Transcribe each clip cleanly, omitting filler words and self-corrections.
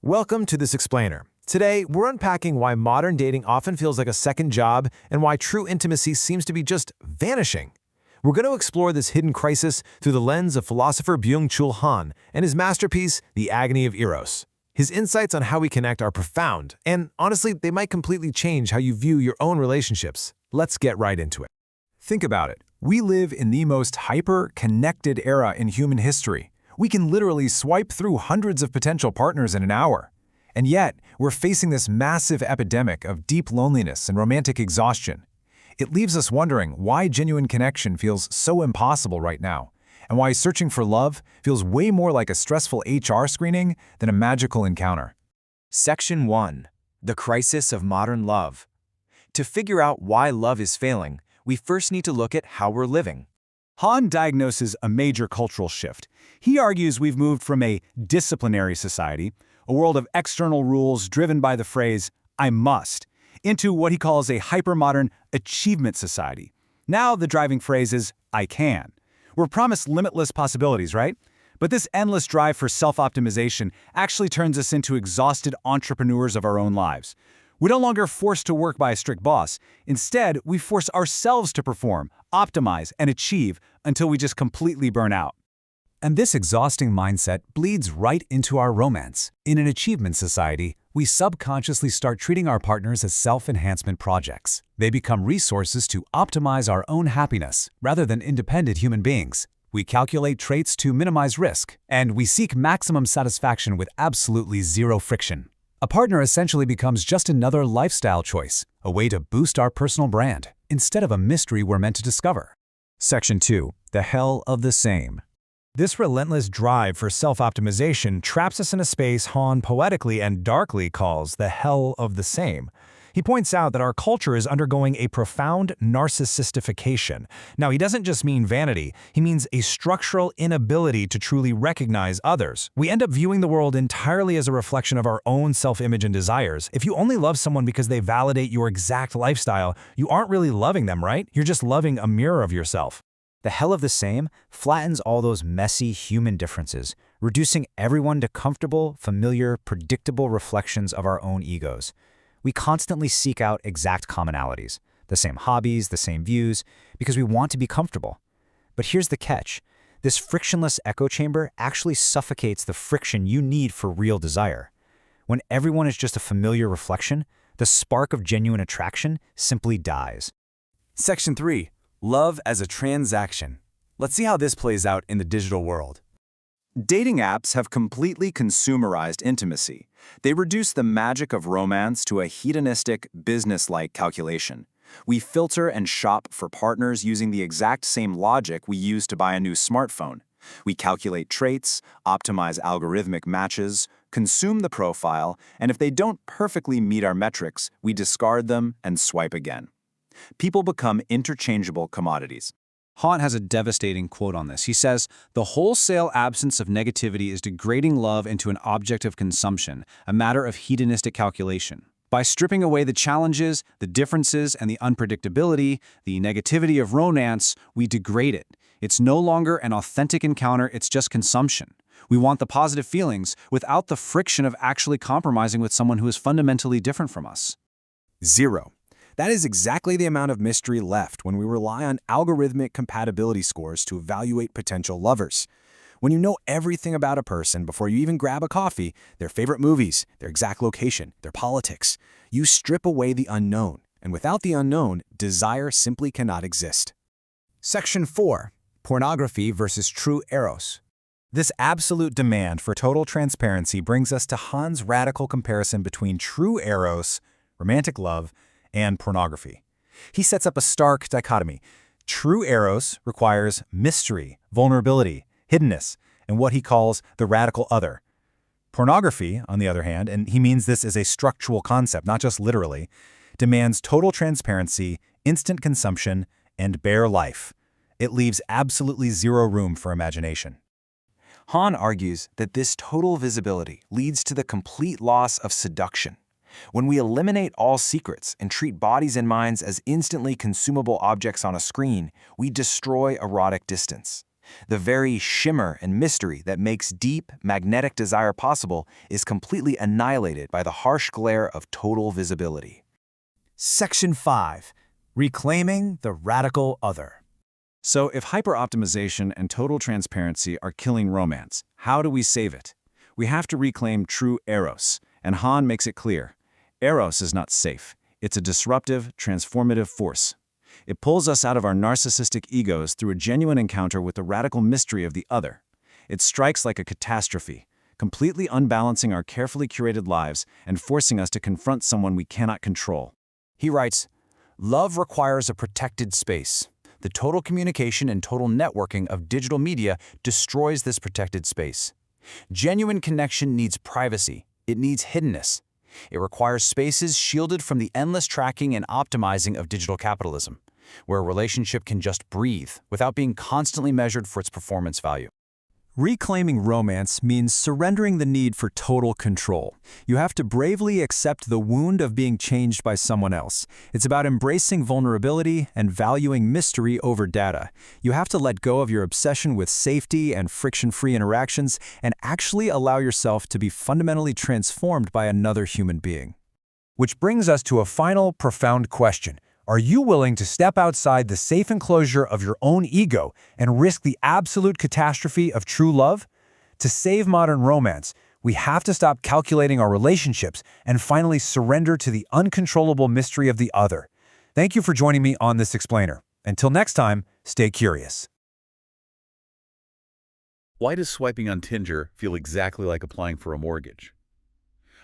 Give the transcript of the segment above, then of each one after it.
Welcome to This Explainer. Today, we're unpacking why modern dating often feels like a second job and why true intimacy seems to be just vanishing. We're going to explore this hidden crisis through the lens of philosopher Byung-Chul Han and his masterpiece, The Agony of Eros. His insights on how we connect are profound, and honestly, they might completely change how you view your own relationships. Let's get right into it. Think about it. We live in the most hyper-connected era in human history. We can literally swipe through hundreds of potential partners in an hour. And yet, we're facing this massive epidemic of deep loneliness and romantic exhaustion. It leaves us wondering why genuine connection feels so impossible right now, and why searching for love feels way more like a stressful HR screening than a magical encounter. Section 1. The Crisis of Modern Love. To figure out why love is failing, we first need to look at how we're living. Han diagnoses a major cultural shift. He argues we've moved from a disciplinary society, a world of external rules driven by the phrase, "I must," into what he calls a hypermodern achievement society. Now the driving phrase is, "I can." We're promised limitless possibilities, right? But this endless drive for self-optimization actually turns us into exhausted entrepreneurs of our own lives. We're no longer forced to work by a strict boss. Instead, we force ourselves to perform, optimize, and achieve until we just completely burn out. And this exhausting mindset bleeds right into our romance. In an achievement society, we subconsciously start treating our partners as self-enhancement projects. They become resources to optimize our own happiness, rather than independent human beings. We calculate traits to minimize risk, and we seek maximum satisfaction with absolutely zero friction. A partner essentially becomes just another lifestyle choice, a way to boost our personal brand, instead of a mystery we're meant to discover. Section 2. The Hell of the Same. This relentless drive for self-optimization traps us in a space Han poetically and darkly calls the hell of the same. He points out that our culture is undergoing a profound narcissistification. Now, he doesn't just mean vanity, he means a structural inability to truly recognize others. We end up viewing the world entirely as a reflection of our own self-image and desires. If you only love someone because they validate your exact lifestyle, you aren't really loving them, right? You're just loving a mirror of yourself. The hell of the same flattens all those messy human differences, reducing everyone to comfortable, familiar, predictable reflections of our own egos. We constantly seek out exact commonalities, the same hobbies, the same views, because we want to be comfortable. But here's the catch. This frictionless echo chamber actually suffocates the friction you need for real desire. When everyone is just a familiar reflection, the spark of genuine attraction simply dies. Section 3. Love as a transaction. Let's see how this plays out in the digital world. Dating apps have completely consumerized intimacy. They reduce the magic of romance to a hedonistic, business-like calculation. We filter and shop for partners using the exact same logic we use to buy a new smartphone. We calculate traits, optimize algorithmic matches, consume the profile, and if they don't perfectly meet our metrics, we discard them and swipe again. People become interchangeable commodities. Han has a devastating quote on this. He says, "The wholesale absence of negativity is degrading love into an object of consumption, a matter of hedonistic calculation. By stripping away the challenges, the differences, and the unpredictability, the negativity of romance, we degrade it. It's no longer an authentic encounter, it's just consumption. We want the positive feelings without the friction of actually compromising with someone who is fundamentally different from us." 0. That is exactly the amount of mystery left when we rely on algorithmic compatibility scores to evaluate potential lovers. When you know everything about a person before you even grab a coffee, their favorite movies, their exact location, their politics, you strip away the unknown, and without the unknown, desire simply cannot exist. Section 4. Pornography versus true eros. This absolute demand for total transparency brings us to Han's radical comparison between true eros, romantic love, and pornography. He sets up a stark dichotomy. True eros requires mystery, vulnerability, hiddenness, and what he calls the radical other. Pornography, on the other hand, and he means this as a structural concept, not just literally, demands total transparency, instant consumption, and bare life. It leaves absolutely zero room for imagination. Han argues that this total visibility leads to the complete loss of seduction. When we eliminate all secrets and treat bodies and minds as instantly consumable objects on a screen, we destroy erotic distance. The very shimmer and mystery that makes deep, magnetic desire possible is completely annihilated by the harsh glare of total visibility. Section 5. Reclaiming the radical other. So if hyper-optimization and total transparency are killing romance, how do we save it? We have to reclaim true Eros, and Han makes it clear. Eros is not safe. It's a disruptive, transformative force. It pulls us out of our narcissistic egos through a genuine encounter with the radical mystery of the other. It strikes like a catastrophe, completely unbalancing our carefully curated lives and forcing us to confront someone we cannot control. He writes, "Love requires a protected space. The total communication and total networking of digital media destroys this protected space. Genuine connection needs privacy. It needs hiddenness. It requires spaces shielded from the endless tracking and optimizing of digital capitalism, where a relationship can just breathe without being constantly measured for its performance value." Reclaiming romance means surrendering the need for total control. You have to bravely accept the wound of being changed by someone else. It's about embracing vulnerability and valuing mystery over data. You have to let go of your obsession with safety and friction-free interactions and actually allow yourself to be fundamentally transformed by another human being. Which brings us to a final, profound question. Are you willing to step outside the safe enclosure of your own ego and risk the absolute catastrophe of true love? To save modern romance, we have to stop calculating our relationships and finally surrender to the uncontrollable mystery of the other. Thank you for joining me on this explainer. Until next time, stay curious. Why does swiping on Tinder feel exactly like applying for a mortgage?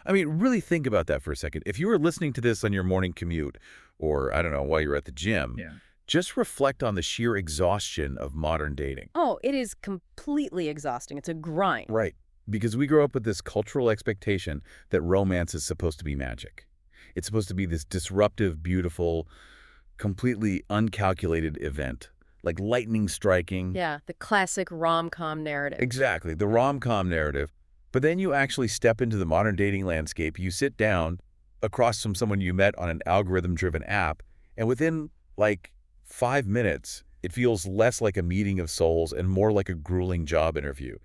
I mean, really think about that for a second. If you were listening to this on your morning commute, or, I don't know, while you're at the gym, just reflect on the sheer exhaustion of modern dating. Oh, it is completely exhausting. It's a grind. Right. Because we grow up with this cultural expectation that romance is supposed to be magic. It's supposed to be this disruptive, beautiful, completely uncalculated event, like lightning striking. Yeah, the classic rom-com narrative. Exactly, the rom-com narrative. But then you actually step into the modern dating landscape, you sit down across from someone you met on an algorithm-driven app, and within, like, 5 minutes, it feels less like a meeting of souls and more like a grueling job interview.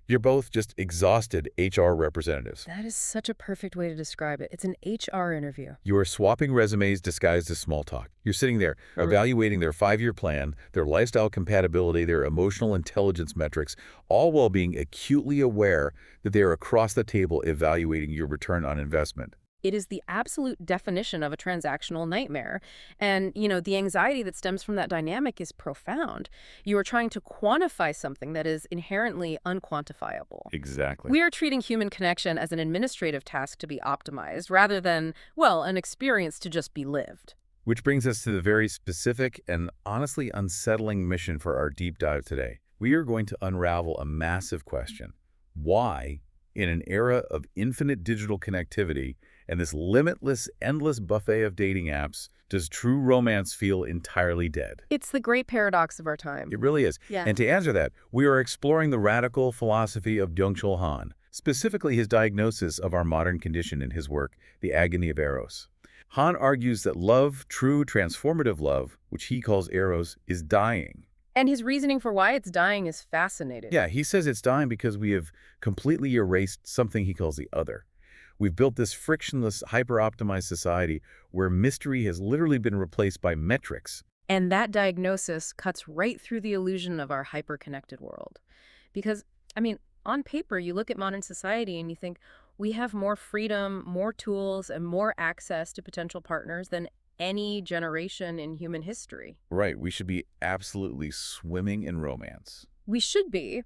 You're both just exhausted HR representatives. That is such a perfect way to describe it. It's an HR interview. You are swapping resumes disguised as small talk. You're sitting there evaluating their 5-year plan, their lifestyle compatibility, their emotional intelligence metrics, all while being acutely aware that they are across the table evaluating your return on investment. It is the absolute definition of a transactional nightmare. And, you know, the anxiety that stems from that dynamic is profound. You are trying to quantify something that is inherently unquantifiable. Exactly. We are treating human connection as an administrative task to be optimized rather than, well, an experience to just be lived. Which brings us to the very specific and honestly unsettling mission for our deep dive today. We are going to unravel a massive question. Why, in an era of infinite digital connectivity and this limitless, endless buffet of dating apps, does true romance feel entirely dead? It's the great paradox of our time. It really is. Yeah. And to answer that, we are exploring the radical philosophy of Byung-Chul Han, specifically his diagnosis of our modern condition in his work, The Agony of Eros. Han argues that love, true transformative love, which he calls Eros, is dying. And his reasoning for why it's dying is fascinating. Yeah, he says it's dying because we have completely erased something he calls the other. We've built this frictionless, hyper-optimized society where mystery has literally been replaced by metrics. And that diagnosis cuts right through the illusion of our hyper-connected world. Because, I mean, on paper, you look at modern society and you think, we have more freedom, more tools, and more access to potential partners than any generation in human history. Right, we should be absolutely swimming in romance. We should be.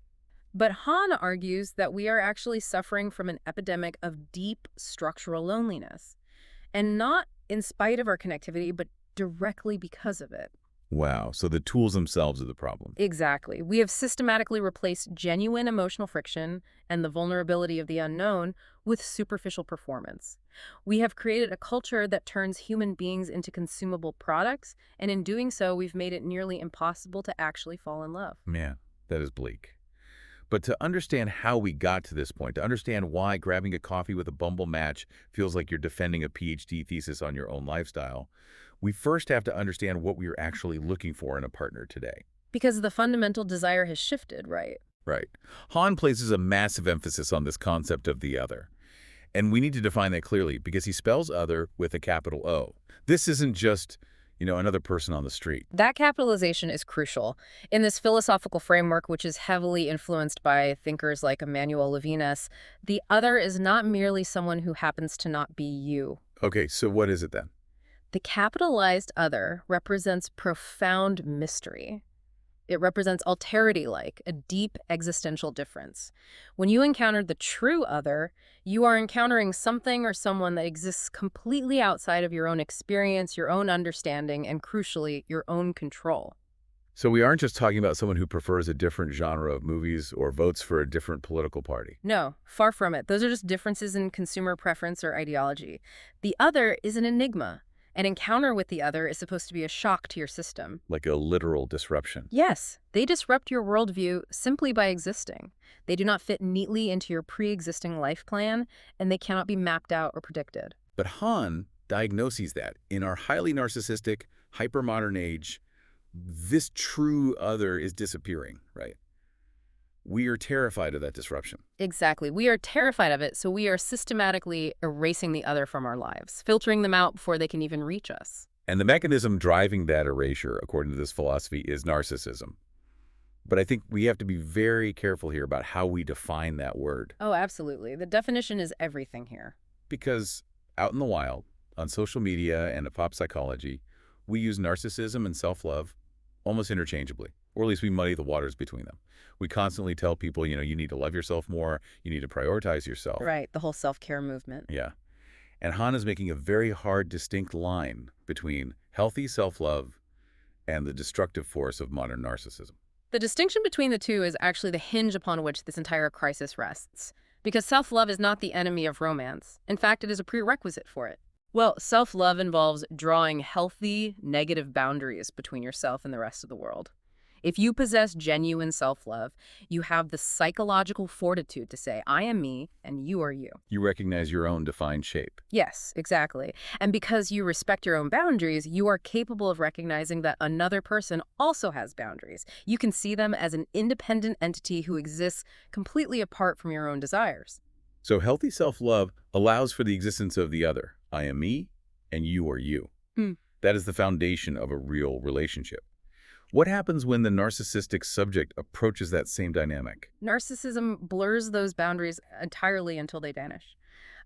But Han argues that we are actually suffering from an epidemic of deep structural loneliness. And not in spite of our connectivity, but directly because of it. Wow, so the tools themselves are the problem. Exactly. We have systematically replaced genuine emotional friction and the vulnerability of the unknown with superficial performance. We have created a culture that turns human beings into consumable products, and in doing so, we've made it nearly impossible to actually fall in love. Man, that is bleak. But to understand how we got to this point, to understand why grabbing a coffee with a Bumble match feels like you're defending a PhD thesis on your own lifestyle, we first have to understand what we are actually looking for in a partner today. Because the fundamental desire has shifted, right? Right. Han places a massive emphasis on this concept of the other. And we need to define that clearly because he spells other with a capital O. This isn't just, another person on the street. That capitalization is crucial. In this philosophical framework, which is heavily influenced by thinkers like Emmanuel Levinas, the other is not merely someone who happens to not be you. Okay, so what is it then? The capitalized other represents profound mystery. It represents alterity, like a deep existential difference. When you encounter the true other, you are encountering something or someone that exists completely outside of your own experience, your own understanding, and crucially, your own control. So we aren't just talking about someone who prefers a different genre of movies or votes for a different political party. No, far from it. Those are just differences in consumer preference or ideology. The other is an enigma. An encounter with the other is supposed to be a shock to your system. Like a literal disruption. Yes, they disrupt your worldview simply by existing. They do not fit neatly into your pre-existing life plan, and they cannot be mapped out or predicted. But Han diagnoses that in our highly narcissistic, hypermodern age, this true other is disappearing, right? We are terrified of that disruption. Exactly. We are terrified of it, so we are systematically erasing the other from our lives, filtering them out before they can even reach us. And the mechanism driving that erasure, according to this philosophy, is narcissism. But I think we have to be very careful here about how we define that word. Oh, absolutely. The definition is everything here. Because out in the wild, on social media and in pop psychology, we use narcissism and self-love almost interchangeably, or at least we muddy the waters between them. We constantly tell people, you need to love yourself more, you need to prioritize yourself. Right, the whole self-care movement. Yeah. And Han is making a very hard, distinct line between healthy self-love and the destructive force of modern narcissism. The distinction between the two is actually the hinge upon which this entire crisis rests. Because self-love is not the enemy of romance. In fact, it is a prerequisite for it. Well, self-love involves drawing healthy, negative boundaries between yourself and the rest of the world. If you possess genuine self-love, you have the psychological fortitude to say, I am me and you are you. You recognize your own defined shape. Yes, exactly. And because you respect your own boundaries, you are capable of recognizing that another person also has boundaries. You can see them as an independent entity who exists completely apart from your own desires. So healthy self-love allows for the existence of the other. I am me and you are you. That is the foundation of a real relationship. What happens when the narcissistic subject approaches that same dynamic? Narcissism blurs those boundaries entirely until they vanish.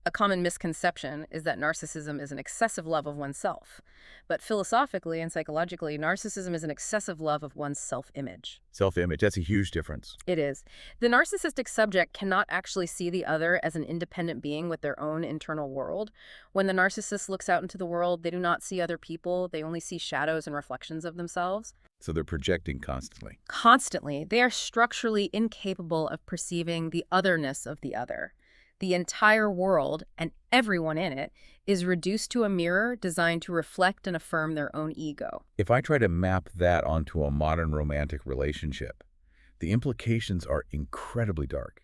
A common misconception is that narcissism is an excessive love of oneself. But philosophically and psychologically, narcissism is an excessive love of one's self-image. Self-image, that's a huge difference. It is. The narcissistic subject cannot actually see the other as an independent being with their own internal world. When the narcissist looks out into the world, they do not see other people. They only see shadows and reflections of themselves. So they're projecting constantly. Constantly. They are structurally incapable of perceiving the otherness of the other. The entire world, and everyone in it, is reduced to a mirror designed to reflect and affirm their own ego. If I try to map that onto a modern romantic relationship, the implications are incredibly dark.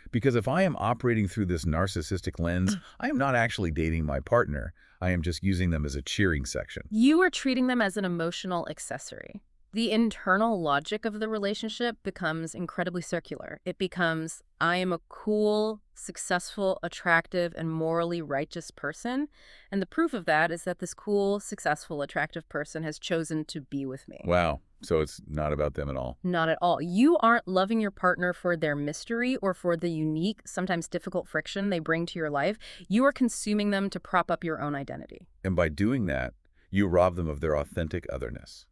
Because if I am operating through this narcissistic lens, I am not actually dating my partner. I am just using them as a cheering section. You are treating them as an emotional accessory. The internal logic of the relationship becomes incredibly circular. It becomes, I am a cool, successful, attractive, and morally righteous person. And the proof of that is that this cool, successful, attractive person has chosen to be with me. Wow. So it's not about them at all. Not at all. You aren't loving your partner for their mystery or for the unique, sometimes difficult friction they bring to your life. You are consuming them to prop up your own identity. And by doing that, you rob them of their authentic otherness.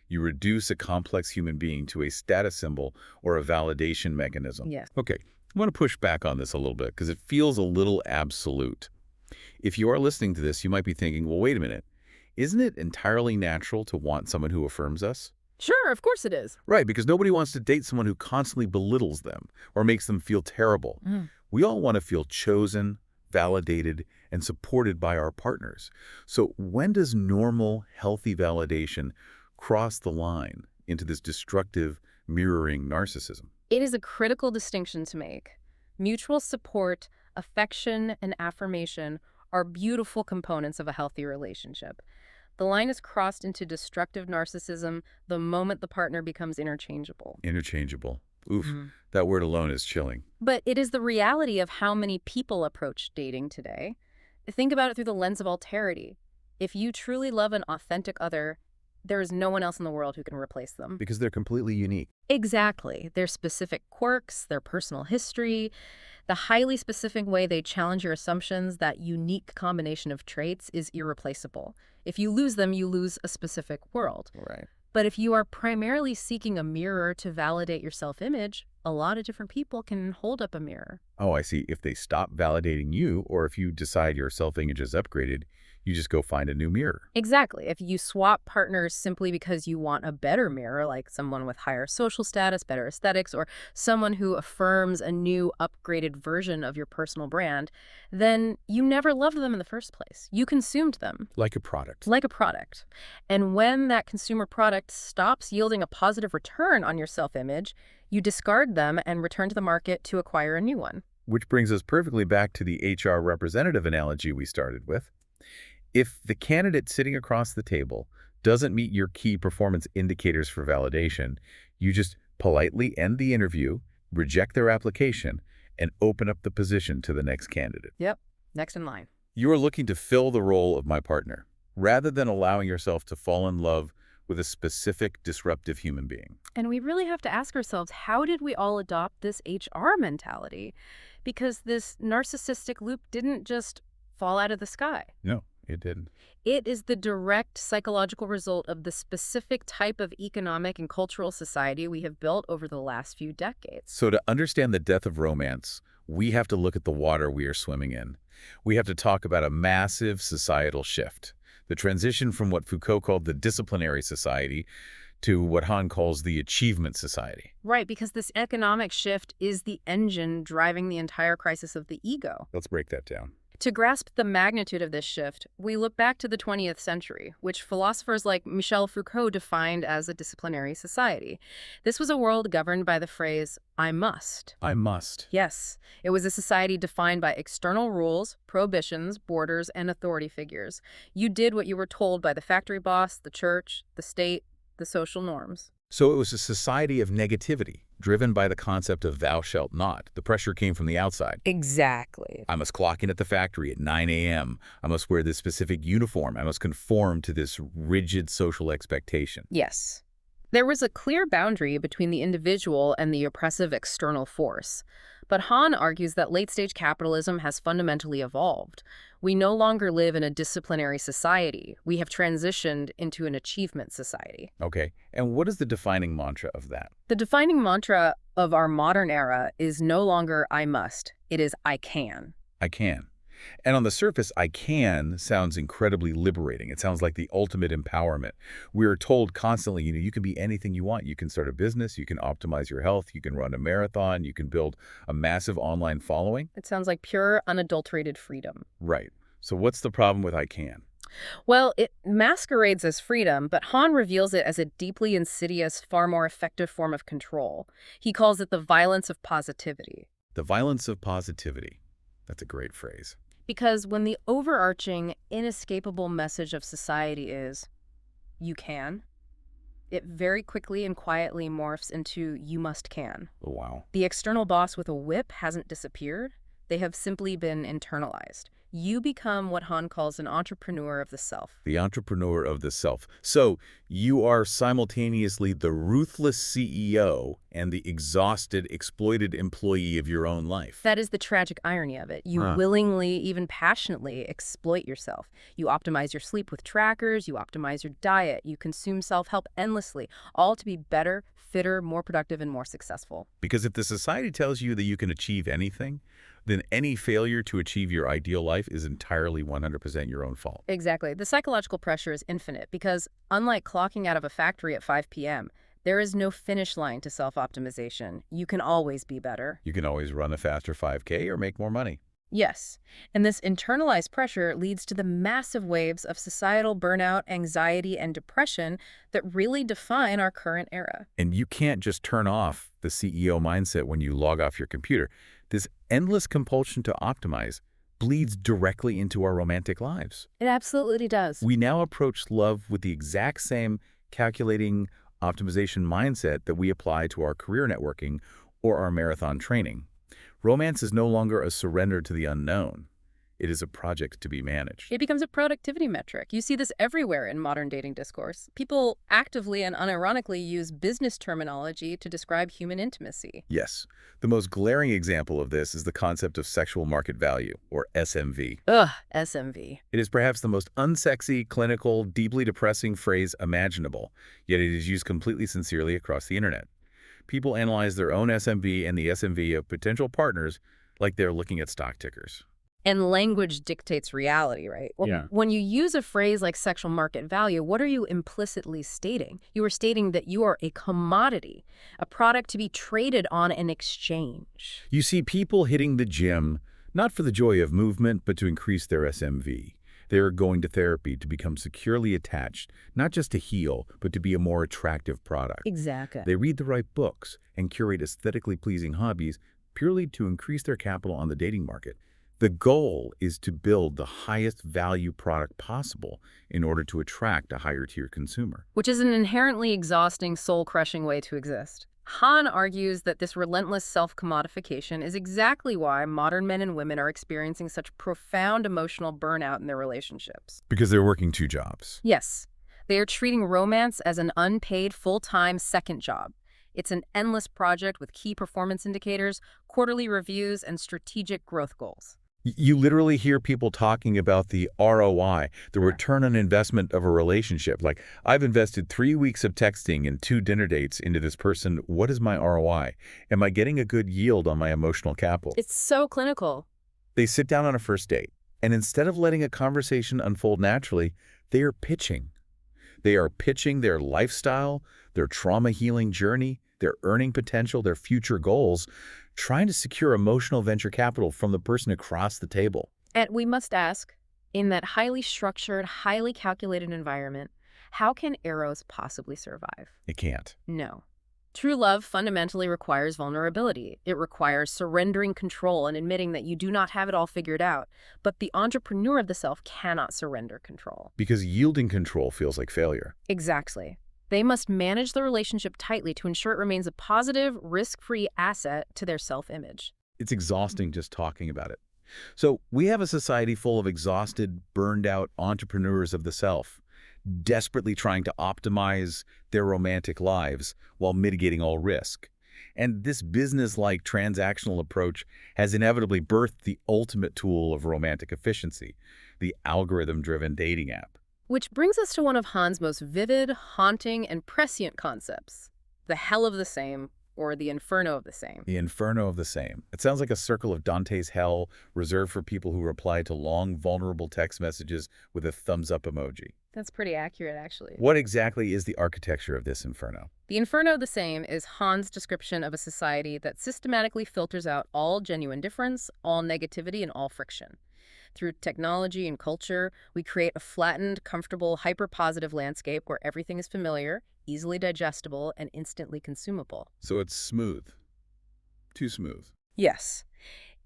You reduce a complex human being to a status symbol or a validation mechanism. Yes. Okay, I want to push back on this a little bit because it feels a little absolute. If you are listening to this, you might be thinking, well, wait a minute. Isn't it entirely natural to want someone who affirms us? Sure, of course it is. Right, because nobody wants to date someone who constantly belittles them or makes them feel terrible. We all want to feel chosen, validated, and supported by our partners. So when does normal, healthy validation cross the line into this destructive, mirroring narcissism? It is a critical distinction to make. Mutual support, affection, and affirmation are beautiful components of a healthy relationship. The line is crossed into destructive narcissism the moment the partner becomes interchangeable. Interchangeable. Oof, that word alone is chilling. But it is the reality of how many people approach dating today. Think about it through the lens of alterity. If you truly love an authentic other, there is no one else in the world who can replace them. Because they're completely unique. Exactly. Their specific quirks, their personal history, the highly specific way they challenge your assumptions, that unique combination of traits is irreplaceable. If you lose them, you lose a specific world. Right. But if you are primarily seeking a mirror to validate your self-image, a lot of different people can hold up a mirror. Oh, I see. If they stop validating you, or if you decide your self-image is upgraded, you just go find a new mirror. Exactly. If you swap partners simply because you want a better mirror, like someone with higher social status, better aesthetics, or someone who affirms a new, upgraded version of your personal brand, then you never loved them in the first place. You consumed them. Like a product. Like a product. And when that consumer product stops yielding a positive return on your self-image, you discard them and return to the market to acquire a new one. Which brings us perfectly back to the HR representative analogy we started with. If the candidate sitting across the table doesn't meet your key performance indicators for validation, you just politely end the interview, reject their application, and open up the position to the next candidate. Yep, next in line. You are looking to fill the role of my partner, rather than allowing yourself to fall in love with a specific disruptive human being. And we really have to ask ourselves, how did we all adopt this HR mentality? Because this narcissistic loop didn't just fall out of the sky. No, it didn't. It is the direct psychological result of the specific type of economic and cultural society we have built over the last few decades. So to understand the death of romance, we have to look at the water we are swimming in. We have to talk about a massive societal shift. The transition from what Foucault called the disciplinary society to what Han calls the achievement society. Right, because this economic shift is the engine driving the entire crisis of the ego. Let's break that down. To grasp the magnitude of this shift, we look back to the 20th century, which philosophers like Michel Foucault defined as a disciplinary society. This was a world governed by the phrase, I must. I must. Yes, it was a society defined by external rules, prohibitions, borders, and authority figures. You did what you were told by the factory boss, the church, the state, the social norms. So it was a society of negativity, driven by the concept of thou shalt not. The pressure came from the outside. Exactly. I must clock in at the factory at 9 a.m. I must wear this specific uniform. I must conform to this rigid social expectation. Yes. There was a clear boundary between the individual and the oppressive external force. But Han argues that late-stage capitalism has fundamentally evolved. We no longer live in a disciplinary society. We have transitioned into an achievement society. Okay, and what is the defining mantra of that? The defining mantra of our modern era is no longer I must. It is I can. I can. And on the surface, I can sounds incredibly liberating. It sounds like the ultimate empowerment. We are told constantly, you can be anything you want. You can start a business, you can optimize your health, you can run a marathon, you can build a massive online following. It sounds like pure, unadulterated freedom. Right. So what's the problem with I can? Well, it masquerades as freedom, but Han reveals it as a deeply insidious, far more effective form of control. He calls it the violence of positivity. The violence of positivity. That's a great phrase. Because when the overarching, inescapable message of society is, you can, it very quickly and quietly morphs into you must can. Oh, wow. The external boss with a whip hasn't disappeared. They have simply been internalized. You become what Han calls an entrepreneur of the self. The entrepreneur of the self. So you are simultaneously the ruthless CEO and the exhausted, exploited employee of your own life. That is the tragic irony of it. You willingly, even passionately, exploit yourself. You optimize your sleep with trackers, you optimize your diet, you consume self-help endlessly, all to be better, fitter, more productive, and more successful. Because if the society tells you that you can achieve anything, then any failure to achieve your ideal life is entirely 100% your own fault. Exactly. The psychological pressure is infinite because, unlike clocking out of a factory at 5 p.m., there is no finish line to self-optimization. You can always be better. You can always run a faster 5K or make more money. Yes. And this internalized pressure leads to the massive waves of societal burnout, anxiety, and depression that really define our current era. And you can't just turn off the CEO mindset when you log off your computer. This endless compulsion to optimize bleeds directly into our romantic lives. It absolutely does. We now approach love with the exact same calculating optimization mindset that we apply to our career networking or our marathon training. Romance is no longer a surrender to the unknown. It is a project to be managed. It becomes a productivity metric. You see this everywhere in modern dating discourse. People actively and unironically use business terminology to describe human intimacy. Yes. The most glaring example of this is the concept of sexual market value, or SMV. Ugh, SMV. It is perhaps the most unsexy, clinical, deeply depressing phrase imaginable, yet it is used completely sincerely across the internet. People analyze their own SMV and the SMV of potential partners like they're looking at stock tickers. And language dictates reality, right? Well, Yeah. when you use a phrase like sexual market value, what are you implicitly stating? You are stating that you are a commodity, a product to be traded on an exchange. You see people hitting the gym, not for the joy of movement, but to increase their SMV. They are going to therapy to become securely attached, not just to heal, but to be a more attractive product. Exactly. They read the right books and curate aesthetically pleasing hobbies purely to increase their capital on the dating market. The goal is to build the highest value product possible in order to attract a higher tier consumer. Which is an inherently exhausting, soul-crushing way to exist. Han argues that this relentless self-commodification is exactly why modern men and women are experiencing such profound emotional burnout in their relationships. Because they're working two jobs. Yes, they are treating romance as an unpaid, full-time second job. It's an endless project with key performance indicators, quarterly reviews, and strategic growth goals. You literally hear people talking about the ROI, the return on investment of a relationship. Like, I've invested 3 weeks of texting and 2 dinner dates into this person. What is my ROI? Am I getting a good yield on my emotional capital? It's so clinical. They sit down on a first date, and instead of letting a conversation unfold naturally, they are pitching. They are pitching their lifestyle, their trauma healing journey, their earning potential, their future goals, trying to secure emotional venture capital from the person across the table. And we must ask, in that highly structured, highly calculated environment, how can Eros possibly survive? It can't. No. True love fundamentally requires vulnerability. It requires surrendering control and admitting that you do not have it all figured out. But the entrepreneur of the self cannot surrender control. Because yielding control feels like failure. Exactly. They must manage the relationship tightly to ensure it remains a positive, risk-free asset to their self-image. It's exhausting just talking about it. So we have a society full of exhausted, burned-out entrepreneurs of the self, desperately trying to optimize their romantic lives while mitigating all risk. And this business-like transactional approach has inevitably birthed the ultimate tool of romantic efficiency, the algorithm-driven dating app. Which brings us to one of Han's most vivid, haunting, and prescient concepts, the hell of the same, or the inferno of the same. The inferno of the same. It sounds like a circle of Dante's hell reserved for people who reply to long, vulnerable text messages with a thumbs-up emoji. That's pretty accurate, actually. What exactly is the architecture of this inferno? The inferno of the same is Han's description of a society that systematically filters out all genuine difference, all negativity, and all friction. Through technology and culture, we create a flattened, comfortable, hyper-positive landscape where everything is familiar, easily digestible, and instantly consumable. So it's smooth. Too smooth. Yes.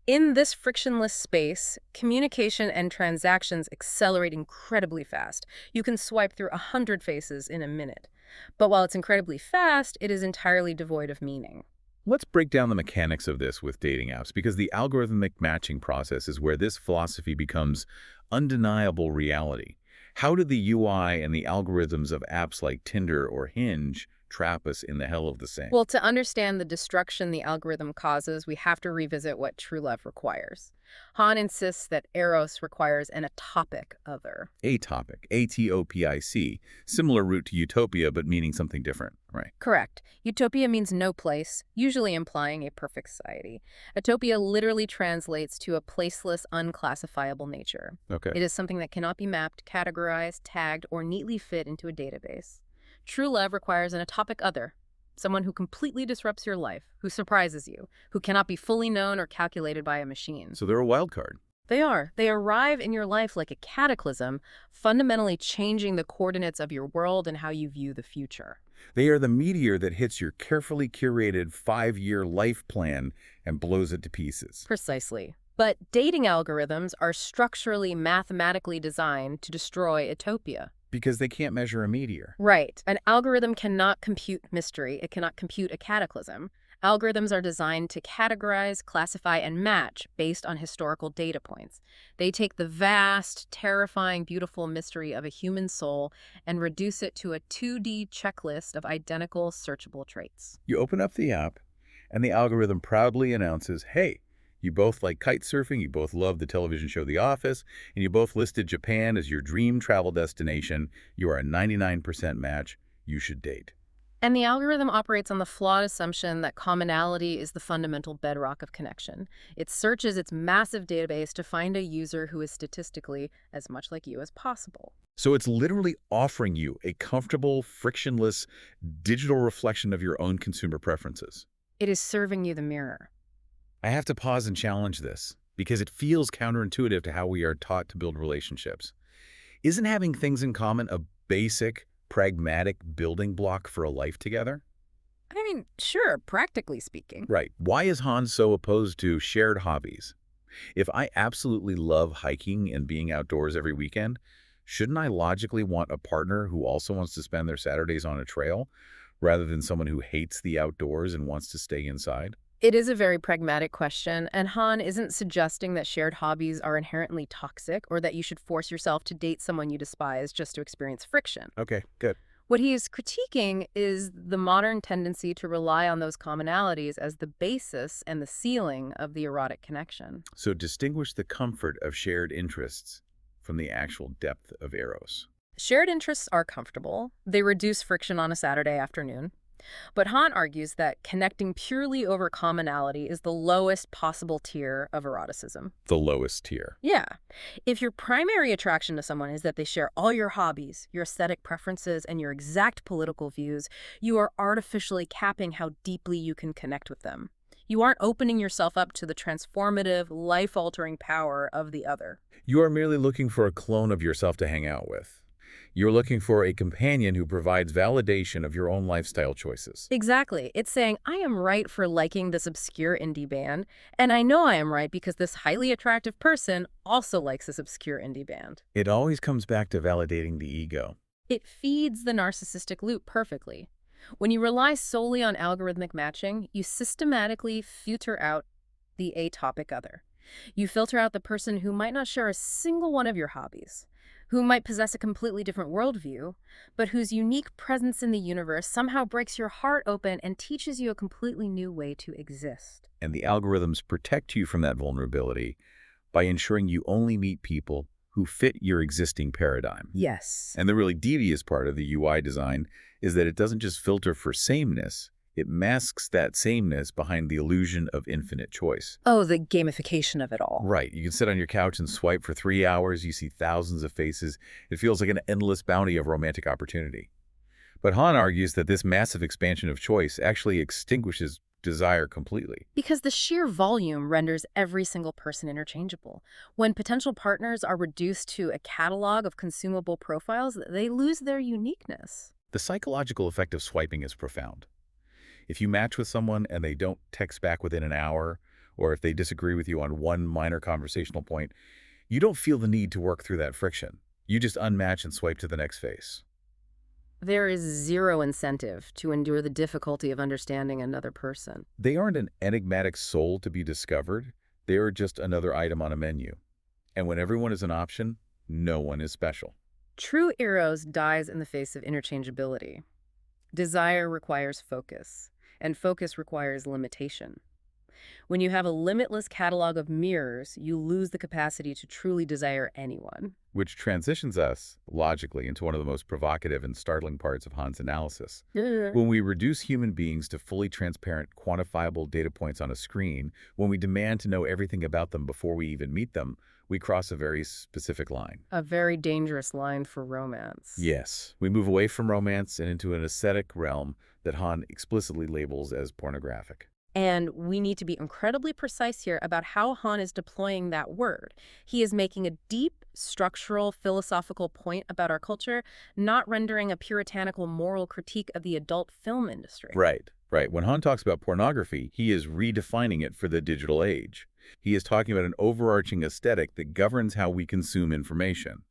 In this frictionless space, communication and transactions accelerate incredibly fast. You can swipe through 100 faces in a minute. But while it's incredibly fast, it is entirely devoid of meaning. Let's break down the mechanics of this with dating apps, because the algorithmic matching process is where this philosophy becomes undeniable reality. How do the UI and the algorithms of apps like Tinder or Hinge trap us in the hell of the same? Well, to understand the destruction the algorithm causes, we have to revisit what true love requires. Han insists that Eros requires an atopic other. Atopic, A-T-O-P-I-C, similar root to utopia, but meaning something different, right? Correct. Utopia means no place, usually implying a perfect society. Utopia literally translates to a placeless, unclassifiable nature. Okay. It is something that cannot be mapped, categorized, tagged, or neatly fit into a database. True love requires an atopic other, someone who completely disrupts your life, who surprises you, who cannot be fully known or calculated by a machine. So they're a wild card. They are. They arrive in your life like a cataclysm, fundamentally changing the coordinates of your world and how you view the future. They are the meteor that hits your carefully curated 5-year life plan and blows it to pieces. Precisely. But dating algorithms are structurally, mathematically designed to destroy utopia. Because they can't measure a meteor. Right. An algorithm cannot compute mystery. It cannot compute a cataclysm. Algorithms are designed to categorize, classify, and match based on historical data points. They take the vast, terrifying, beautiful mystery of a human soul and reduce it to a 2D checklist of identical searchable traits. You open up the app, and the algorithm proudly announces, hey, you both like kite surfing, you both love the television show The Office, and you both listed Japan as your dream travel destination. You are a 99% match. You should date. And the algorithm operates on the flawed assumption that commonality is the fundamental bedrock of connection. It searches its massive database to find a user who is statistically as much like you as possible. So it's literally offering you a comfortable, frictionless, digital reflection of your own consumer preferences. It is serving you the mirror. I have to pause and challenge this, because it feels counterintuitive to how we are taught to build relationships. Isn't having things in common a basic, pragmatic building block for a life together? I mean, sure, practically speaking. Right. Why is Han so opposed to shared hobbies? If I absolutely love hiking and being outdoors every weekend, shouldn't I logically want a partner who also wants to spend their Saturdays on a trail, rather than someone who hates the outdoors and wants to stay inside? It is a very pragmatic question, and Han isn't suggesting that shared hobbies are inherently toxic or that you should force yourself to date someone you despise just to experience friction. Okay, good. What he is critiquing is the modern tendency to rely on those commonalities as the basis and the ceiling of the erotic connection. So distinguish the comfort of shared interests from the actual depth of Eros. Shared interests are comfortable. They reduce friction on a Saturday afternoon. But Han argues that connecting purely over commonality is the lowest possible tier of eroticism. The lowest tier. Yeah. If your primary attraction to someone is that they share all your hobbies, your aesthetic preferences, and your exact political views, you are artificially capping how deeply you can connect with them. You aren't opening yourself up to the transformative, life-altering power of the other. You are merely looking for a clone of yourself to hang out with. You're looking for a companion who provides validation of your own lifestyle choices. Exactly. It's saying, I am right for liking this obscure indie band, and I know I am right because this highly attractive person also likes this obscure indie band. It always comes back to validating the ego. It feeds the narcissistic loop perfectly. When you rely solely on algorithmic matching, you systematically filter out the atopic other. You filter out the person who might not share a single one of your hobbies, who might possess a completely different worldview, but whose unique presence in the universe somehow breaks your heart open and teaches you a completely new way to exist. And the algorithms protect you from that vulnerability by ensuring you only meet people who fit your existing paradigm. Yes. And the really devious part of the UI design is that it doesn't just filter for sameness, it masks that sameness behind the illusion of infinite choice. Oh, the gamification of it all. Right. You can sit on your couch and swipe for 3 hours. You see thousands of faces. It feels like an endless bounty of romantic opportunity. But Han argues that this massive expansion of choice actually extinguishes desire completely. Because the sheer volume renders every single person interchangeable. When potential partners are reduced to a catalog of consumable profiles, they lose their uniqueness. The psychological effect of swiping is profound. If you match with someone and they don't text back within an hour, or if they disagree with you on one minor conversational point, you don't feel the need to work through that friction. You just unmatch and swipe to the next face. There is zero incentive to endure the difficulty of understanding another person. They aren't an enigmatic soul to be discovered. They are just another item on a menu. And when everyone is an option, no one is special. True Eros dies in the face of interchangeability. Desire requires focus, and focus requires limitation. When you have a limitless catalog of mirrors, you lose the capacity to truly desire anyone. Which transitions us, logically, into one of the most provocative and startling parts of Han's analysis. When we reduce human beings to fully transparent, quantifiable data points on a screen, when we demand to know everything about them before we even meet them, we cross a very specific line. A very dangerous line for romance. Yes. We move away from romance and into an aesthetic realm that Han explicitly labels as pornographic. And we need to be incredibly precise here about how Han is deploying that word. He is making a deep, structural, philosophical point about our culture, not rendering a puritanical moral critique of the adult film industry. Right. When Han talks about pornography, he is redefining it for the digital age. He is talking about an overarching aesthetic that governs how we consume information.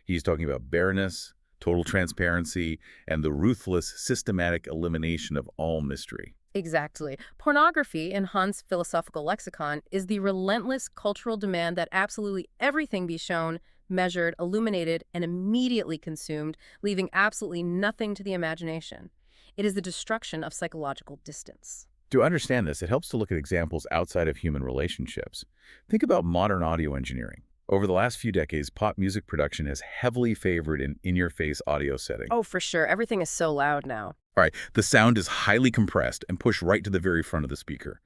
He's talking about bareness, total transparency, and the ruthless, systematic elimination of all mystery. Exactly. Pornography, in Han's philosophical lexicon, is the relentless cultural demand that absolutely everything be shown, measured, illuminated, and immediately consumed, leaving absolutely nothing to the imagination. It is the destruction of psychological distance. To understand this, it helps to look at examples outside of human relationships. Think about modern audio engineering. Over the last few decades, pop music production has heavily favored an in-your-face audio setting. Oh, for sure. Everything is so loud now. All right, the sound is highly compressed and pushed right to the very front of the speaker.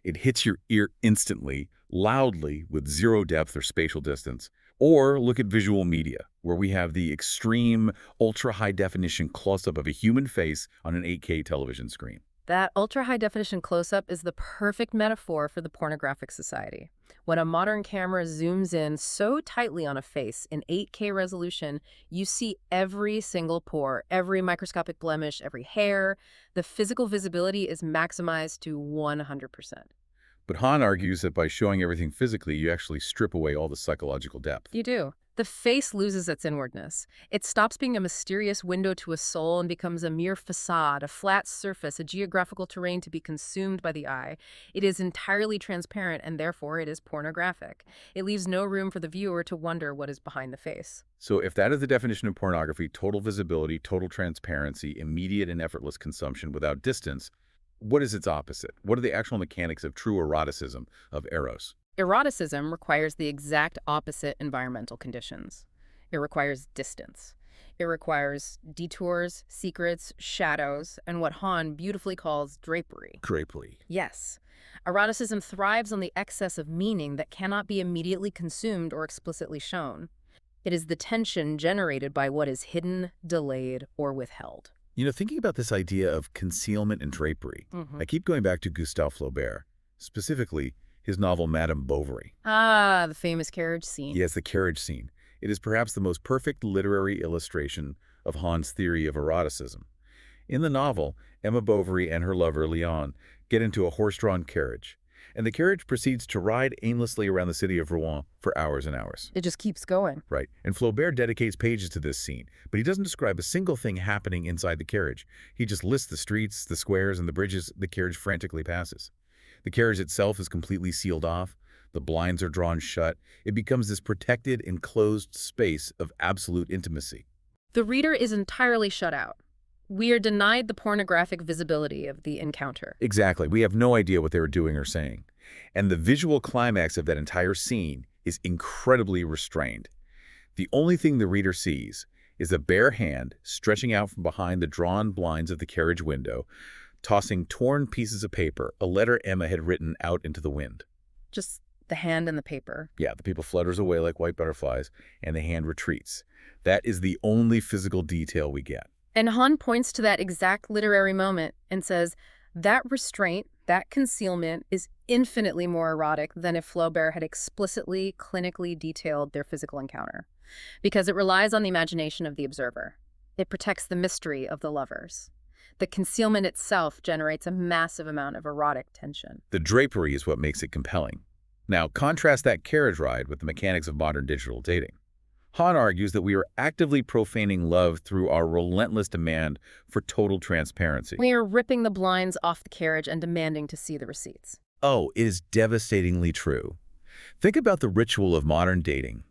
It hits your ear instantly, loudly, with zero depth or spatial distance. Or look at visual media, where we have the extreme, ultra-high-definition close-up of a human face on an 8K television screen. That ultra-high-definition close-up is the perfect metaphor for the pornographic society. When a modern camera zooms in so tightly on a face in 8K resolution, you see every single pore, every microscopic blemish, every hair. The physical visibility is maximized to 100%. But Han argues that by showing everything physically, you actually strip away all the psychological depth. You do. The face loses its inwardness. It stops being a mysterious window to a soul and becomes a mere facade, a flat surface, a geographical terrain to be consumed by the eye. It is entirely transparent, and therefore it is pornographic. It leaves no room for the viewer to wonder what is behind the face. So if that is the definition of pornography, total visibility, total transparency, immediate and effortless consumption without distance, what is its opposite? What are the actual mechanics of true eroticism, of Eros? Eroticism requires the exact opposite environmental conditions. It requires distance. It requires detours, secrets, shadows, and what Han beautifully calls drapery. Drapery. Yes. Eroticism thrives on the excess of meaning that cannot be immediately consumed or explicitly shown. It is the tension generated by what is hidden, delayed, or withheld. You know, thinking about this idea of concealment and drapery, I keep going back to Gustave Flaubert, specifically his novel Madame Bovary. Ah, the famous carriage scene. Yes, the carriage scene. It is perhaps the most perfect literary illustration of Han's theory of eroticism. In the novel, Emma Bovary and her lover, Léon, get into a horse-drawn carriage, and the carriage proceeds to ride aimlessly around the city of Rouen for hours and hours. It just keeps going. Right, and Flaubert dedicates pages to this scene, but he doesn't describe a single thing happening inside the carriage. He just lists the streets, the squares, and the bridges the carriage frantically passes. The carriage itself is completely sealed off. The blinds are drawn shut. It becomes this protected, enclosed space of absolute intimacy. The reader is entirely shut out. We are denied the pornographic visibility of the encounter. Exactly. We have no idea what they were doing or saying. And the visual climax of that entire scene is incredibly restrained. The only thing the reader sees is a bare hand stretching out from behind the drawn blinds of the carriage window, tossing torn pieces of paper, a letter Emma had written, out into the wind. Just the hand and the paper. Yeah, the paper flutters away like white butterflies, and the hand retreats. That is the only physical detail we get. And Han points to that exact literary moment and says, that restraint, that concealment, is infinitely more erotic than if Flaubert had explicitly, clinically detailed their physical encounter, because it relies on the imagination of the observer. It protects the mystery of the lovers. The concealment itself generates a massive amount of erotic tension. The drapery is what makes it compelling. Now, contrast that carriage ride with the mechanics of modern digital dating. Han argues that we are actively profaning love through our relentless demand for total transparency. We are ripping the blinds off the carriage and demanding to see the receipts. Oh, it is devastatingly true. Think about the ritual of modern dating.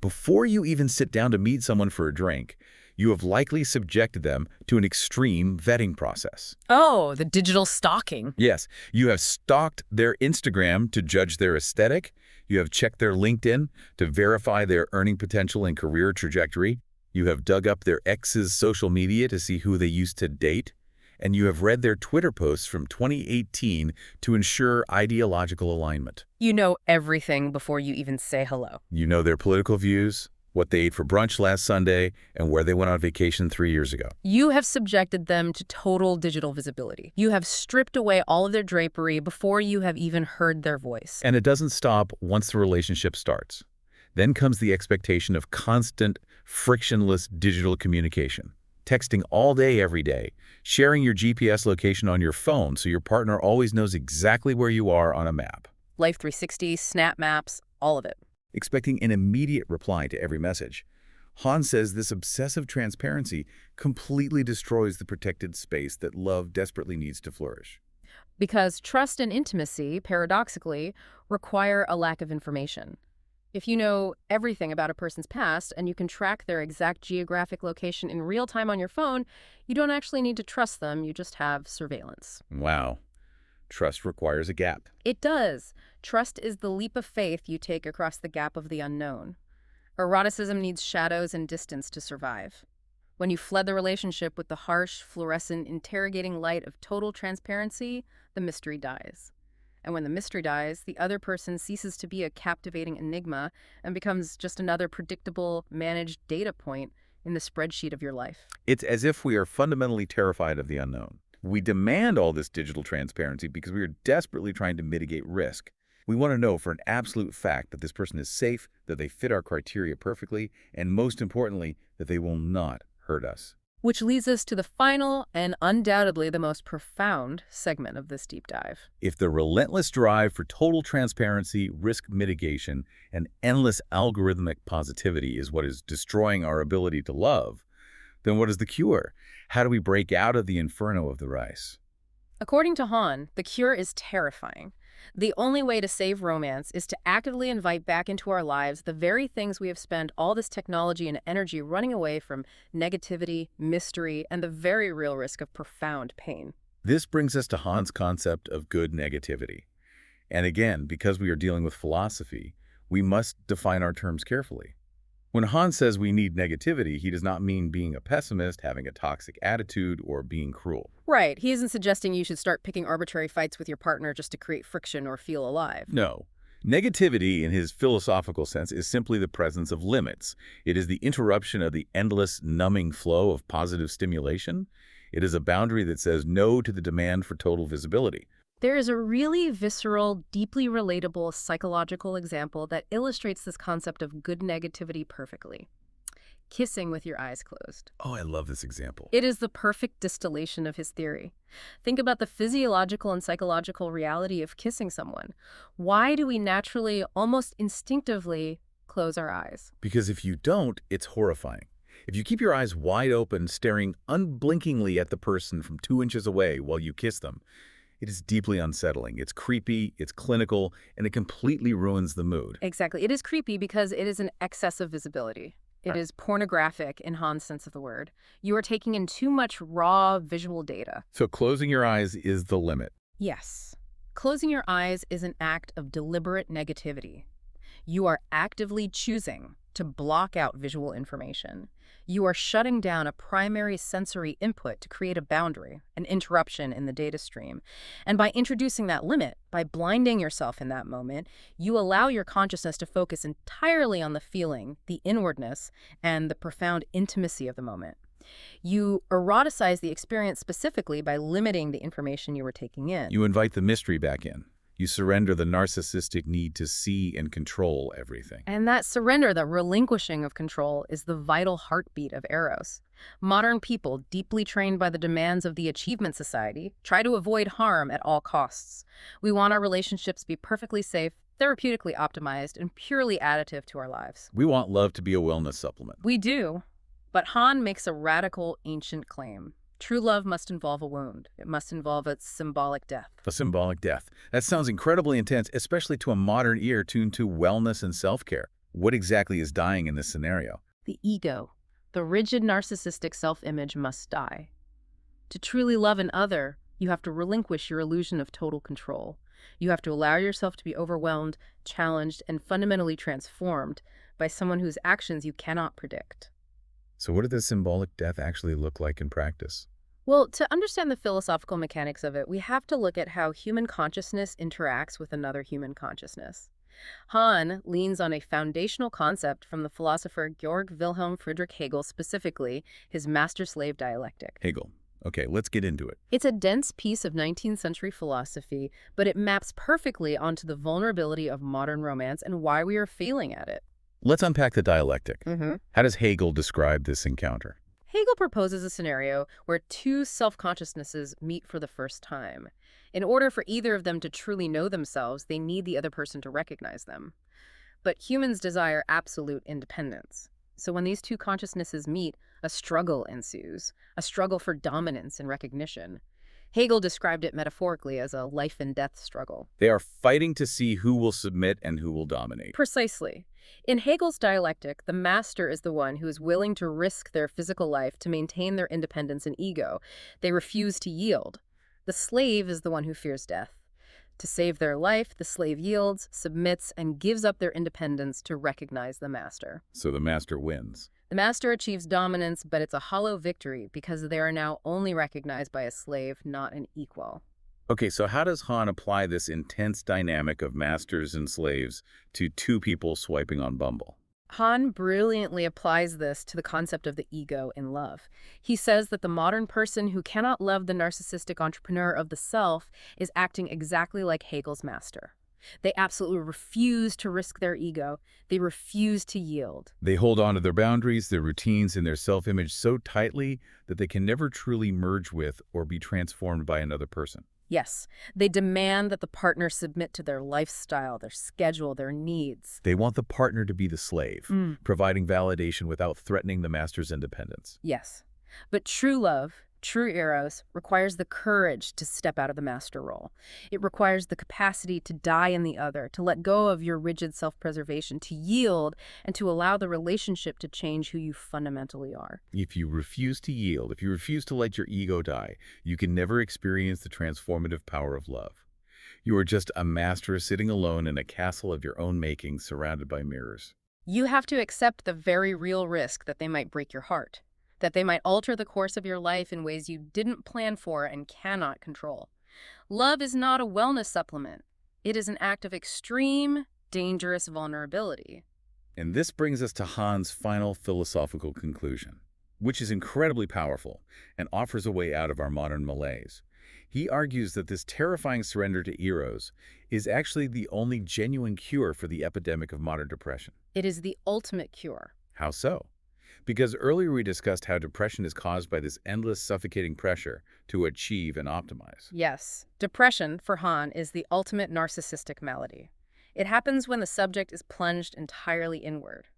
Before you even sit down to meet someone for a drink, you have likely subjected them to an extreme vetting process. Oh, the digital stalking. Yes, you have stalked their Instagram to judge their aesthetic. You have checked their LinkedIn to verify their earning potential and career trajectory. You have dug up their ex's social media to see who they used to date. And you have read their Twitter posts from 2018 to ensure ideological alignment. You know everything before you even say hello. You know their political views, what they ate for brunch last Sunday, and where they went on vacation 3 years ago. You have subjected them to total digital visibility. You have stripped away all of their drapery before you have even heard their voice. And it doesn't stop once the relationship starts. Then comes the expectation of constant, frictionless digital communication. Texting all day, every day, sharing your GPS location on your phone so your partner always knows exactly where you are on a map. Life 360, snap maps, all of it. Expecting an immediate reply to every message. Han says this obsessive transparency completely destroys the protected space that love desperately needs to flourish. Because trust and intimacy, paradoxically, require a lack of information. If you know everything about a person's past and you can track their exact geographic location in real time on your phone, you don't actually need to trust them, you just have surveillance. Wow. Trust requires a gap. It does. Trust is the leap of faith you take across the gap of the unknown. Eroticism needs shadows and distance to survive. When you flood the relationship with the harsh, fluorescent, interrogating light of total transparency, the mystery dies. And when the mystery dies, the other person ceases to be a captivating enigma and becomes just another predictable, managed data point in the spreadsheet of your life. It's as if we are fundamentally terrified of the unknown. We demand all this digital transparency because we are desperately trying to mitigate risk. We want to know for an absolute fact that this person is safe, that they fit our criteria perfectly, and most importantly, that they will not hurt us. Which leads us to the final and undoubtedly the most profound segment of this deep dive. If the relentless drive for total transparency, risk mitigation, and endless algorithmic positivity is what is destroying our ability to love, then what is the cure? How do we break out of the inferno of the rice? According to Han, the cure is terrifying. The only way to save romance is to actively invite back into our lives the very things we have spent all this technology and energy running away from: negativity, mystery, and the very real risk of profound pain. This brings us to Han's concept of good negativity. And again, because we are dealing with philosophy, we must define our terms carefully. When Han says we need negativity, he does not mean being a pessimist, having a toxic attitude, or being cruel. Right. He isn't suggesting you should start picking arbitrary fights with your partner just to create friction or feel alive. No. Negativity, in his philosophical sense, is simply the presence of limits. It is the interruption of the endless, numbing flow of positive stimulation. It is a boundary that says no to the demand for total visibility. There is a really visceral, deeply relatable psychological example that illustrates this concept of good negativity perfectly. Kissing with your eyes closed. Oh, I love this example. It is the perfect distillation of his theory. Think about the physiological and psychological reality of kissing someone. Why do we naturally, almost instinctively, close our eyes? Because if you don't, it's horrifying. If you keep your eyes wide open, staring unblinkingly at the person from 2 inches away while you kiss them, it is deeply unsettling. It's creepy, it's clinical, and it completely ruins the mood. Exactly. It is creepy because it is an excess of visibility. It is pornographic in Han's sense of the word. You are taking in too much raw visual data. So closing your eyes is the limit. Yes. Closing your eyes is an act of deliberate negativity. You are actively choosing to block out visual information. You are shutting down a primary sensory input to create a boundary, an interruption in the data stream. And by introducing that limit, by blinding yourself in that moment, you allow your consciousness to focus entirely on the feeling, the inwardness, and the profound intimacy of the moment. You eroticize the experience specifically by limiting the information you were taking in. You invite the mystery back in. You surrender the narcissistic need to see and control everything. And that surrender, the relinquishing of control, is the vital heartbeat of Eros. Modern people, deeply trained by the demands of the achievement society, try to avoid harm at all costs. We want our relationships to be perfectly safe, therapeutically optimized, and purely additive to our lives. We want love to be a wellness supplement. We do. But Han makes a radical, ancient claim. True love must involve a wound. It must involve a symbolic death. A symbolic death. That sounds incredibly intense, especially to a modern ear tuned to wellness and self-care. What exactly is dying in this scenario? The ego, the rigid narcissistic self-image must die. To truly love an other, you have to relinquish your illusion of total control. You have to allow yourself to be overwhelmed, challenged, and fundamentally transformed by someone whose actions you cannot predict. So what did this symbolic death actually look like in practice? Well, to understand the philosophical mechanics of it, we have to look at how human consciousness interacts with another human consciousness. Han leans on a foundational concept from the philosopher Georg Wilhelm Friedrich Hegel, specifically his master-slave dialectic. Hegel. Okay, let's get into it. It's a dense piece of 19th century philosophy, but it maps perfectly onto the vulnerability of modern romance and why we are failing at it. Let's unpack the dialectic. How does Hegel describe this encounter? Hegel proposes a scenario where two self-consciousnesses meet for the first time. In order for either of them to truly know themselves, they need the other person to recognize them. But humans desire absolute independence. So when these two consciousnesses meet, a struggle ensues, a struggle for dominance and recognition. Hegel described it metaphorically as a life and death struggle. They are fighting to see who will submit and who will dominate. Precisely. In Hegel's dialectic, the master is the one who is willing to risk their physical life to maintain their independence and ego. They refuse to yield. The slave is the one who fears death. To save their life, the slave yields, submits, and gives up their independence to recognize the master. So the master wins. The master achieves dominance, but it's a hollow victory because they are now only recognized by a slave, not an equal. Okay, so how does Han apply this intense dynamic of masters and slaves to two people swiping on Bumble? Han brilliantly applies this to the concept of the ego in love. He says that the modern person who cannot love the narcissistic entrepreneur of the self is acting exactly like Hegel's master. They absolutely refuse to risk their ego. They refuse to yield. They hold on to their boundaries, their routines, and their self-image so tightly that they can never truly merge with or be transformed by another person. Yes, they demand that the partner submit to their lifestyle, their schedule, their needs. They want the partner to be the slave, providing validation without threatening the master's independence. Yes, but true love, true eros, requires the courage to step out of the master role. It requires the capacity to die in the other, to let go of your rigid self-preservation, to yield, and to allow the relationship to change who you fundamentally are. If you refuse to yield, if you refuse to let your ego die, you can never experience the transformative power of love. You are just a master sitting alone in a castle of your own making, surrounded by mirrors. You have to accept the very real risk that they might break your heart, that they might alter the course of your life in ways you didn't plan for and cannot control. Love is not a wellness supplement. It is an act of extreme, dangerous vulnerability. And this brings us to Han's final philosophical conclusion, which is incredibly powerful and offers a way out of our modern malaise. He argues that this terrifying surrender to Eros is actually the only genuine cure for the epidemic of modern depression. It is the ultimate cure. How so? Because earlier we discussed how depression is caused by this endless suffocating pressure to achieve and optimize. Yes, depression, for Han, is the ultimate narcissistic malady. It happens when the subject is plunged entirely inward.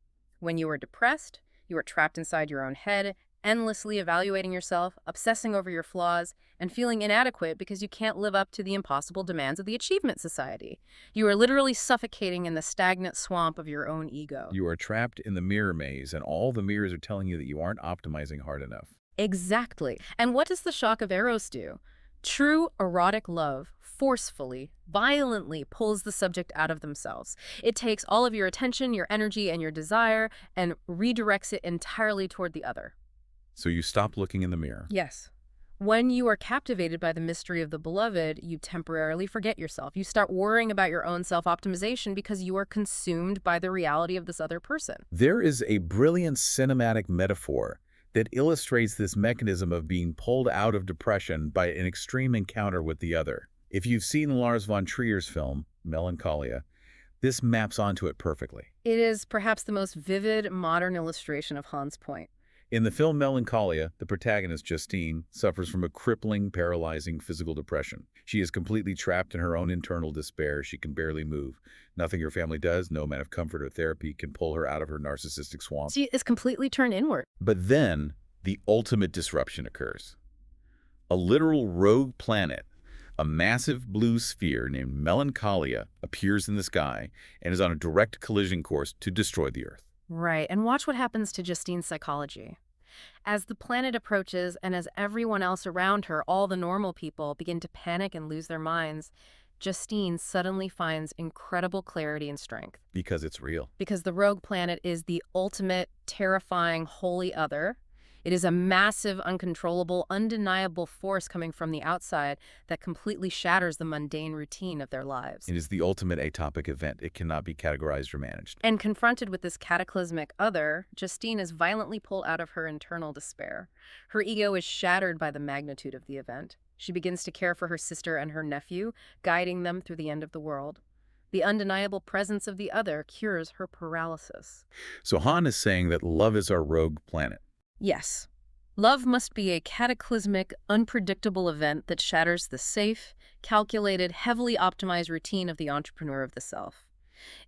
When you are depressed, you are trapped inside your own head, endlessly evaluating yourself, obsessing over your flaws, and feeling inadequate because you can't live up to the impossible demands of the achievement society. You are literally suffocating in the stagnant swamp of your own ego. You are trapped in the mirror maze, and all the mirrors are telling you that you aren't optimizing hard enough. Exactly. And what does the shock of Eros do? True erotic love forcefully, violently pulls the subject out of themselves. It takes all of your attention, your energy, and your desire, and redirects it entirely toward the other. So you stop looking in the mirror. Yes. When you are captivated by the mystery of the beloved, you temporarily forget yourself. You start worrying about your own self-optimization because you are consumed by the reality of this other person. There is a brilliant cinematic metaphor that illustrates this mechanism of being pulled out of depression by an extreme encounter with the other. If you've seen Lars von Trier's film, Melancholia, this maps onto it perfectly. It is perhaps the most vivid modern illustration of Han's point. In the film Melancholia, the protagonist, Justine, suffers from a crippling, paralyzing physical depression. She is completely trapped in her own internal despair. She can barely move. Nothing her family does, no amount of comfort or therapy can pull her out of her narcissistic swamp. She is completely turned inward. But then, the ultimate disruption occurs. A literal rogue planet, a massive blue sphere named Melancholia, appears in the sky and is on a direct collision course to destroy the Earth. Right, and watch what happens to Justine's psychology. As the planet approaches and as everyone else around her, all the normal people, begin to panic and lose their minds, Justine suddenly finds incredible clarity and strength. Because it's real. Because the rogue planet is the ultimate, terrifying, holy other. It is a massive, uncontrollable, undeniable force coming from the outside that completely shatters the mundane routine of their lives. It is the ultimate atopic event. It cannot be categorized or managed. And confronted with this cataclysmic other, Justine is violently pulled out of her internal despair. Her ego is shattered by the magnitude of the event. She begins to care for her sister and her nephew, guiding them through the end of the world. The undeniable presence of the other cures her paralysis. So Han is saying that love is our rogue planet. Yes. Love must be a cataclysmic, unpredictable event that shatters the safe, calculated, heavily optimized routine of the entrepreneur of the self.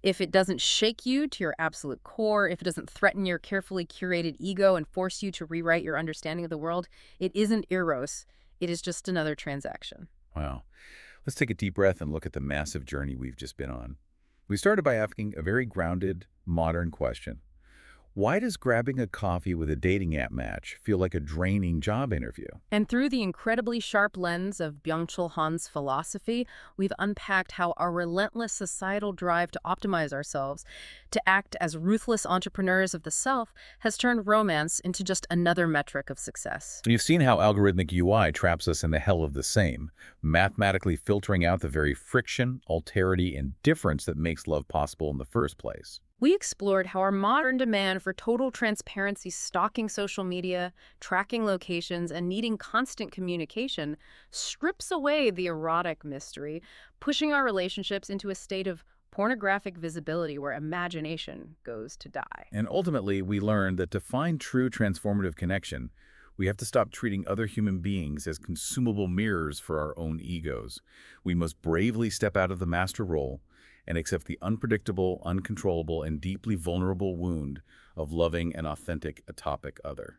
If it doesn't shake you to your absolute core, if it doesn't threaten your carefully curated ego and force you to rewrite your understanding of the world, it isn't Eros. It is just another transaction. Wow. Let's take a deep breath and look at the massive journey we've just been on. We started by asking a very grounded, modern question. Why does grabbing a coffee with a dating app match feel like a draining job interview? And through the incredibly sharp lens of Byung-Chul Han's philosophy, we've unpacked how our relentless societal drive to optimize ourselves, to act as ruthless entrepreneurs of the self, has turned romance into just another metric of success. And you've seen how algorithmic UI traps us in the hell of the same, mathematically filtering out the very friction, alterity, and difference that makes love possible in the first place. We explored how our modern demand for total transparency, stalking social media, tracking locations, and needing constant communication strips away the erotic mystery, pushing our relationships into a state of pornographic visibility where imagination goes to die. And ultimately, we learned that to find true transformative connection, we have to stop treating other human beings as consumable mirrors for our own egos. We must bravely step out of the master role and accept the unpredictable, uncontrollable, and deeply vulnerable wound of loving an authentic, atopic other.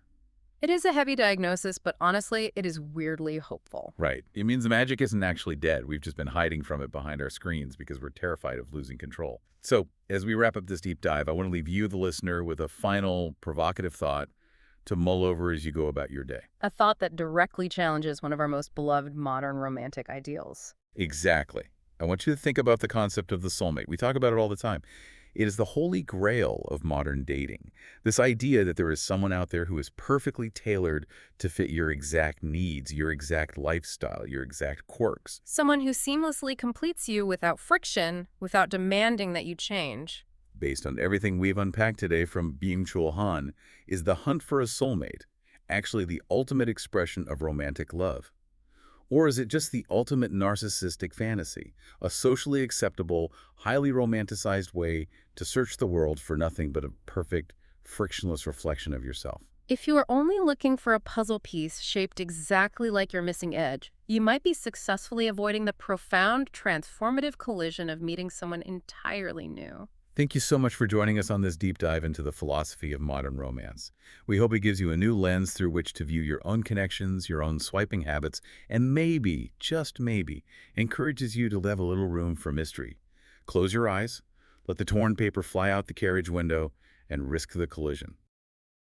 It is a heavy diagnosis, but honestly, it is weirdly hopeful. Right. It means the magic isn't actually dead. We've just been hiding from it behind our screens because we're terrified of losing control. So, as we wrap up this deep dive, I want to leave you, the listener, with a final provocative thought to mull over as you go about your day. A thought that directly challenges one of our most beloved modern romantic ideals. Exactly. I want you to think about the concept of the soulmate. We talk about it all the time. It is the holy grail of modern dating. This idea that there is someone out there who is perfectly tailored to fit your exact needs, your exact lifestyle, your exact quirks. Someone who seamlessly completes you without friction, without demanding that you change. Based on everything we've unpacked today from Byung-Chul Han, is the hunt for a soulmate actually the ultimate expression of romantic love? Or is it just the ultimate narcissistic fantasy, a socially acceptable, highly romanticized way to search the world for nothing but a perfect, frictionless reflection of yourself? If you are only looking for a puzzle piece shaped exactly like your missing edge, you might be successfully avoiding the profound, transformative collision of meeting someone entirely new. Thank you so much for joining us on this deep dive into the philosophy of modern romance. We hope it gives you a new lens through which to view your own connections, your own swiping habits, and maybe, just maybe, encourages you to leave a little room for mystery. Close your eyes, let the torn paper fly out the carriage window, and risk the collision.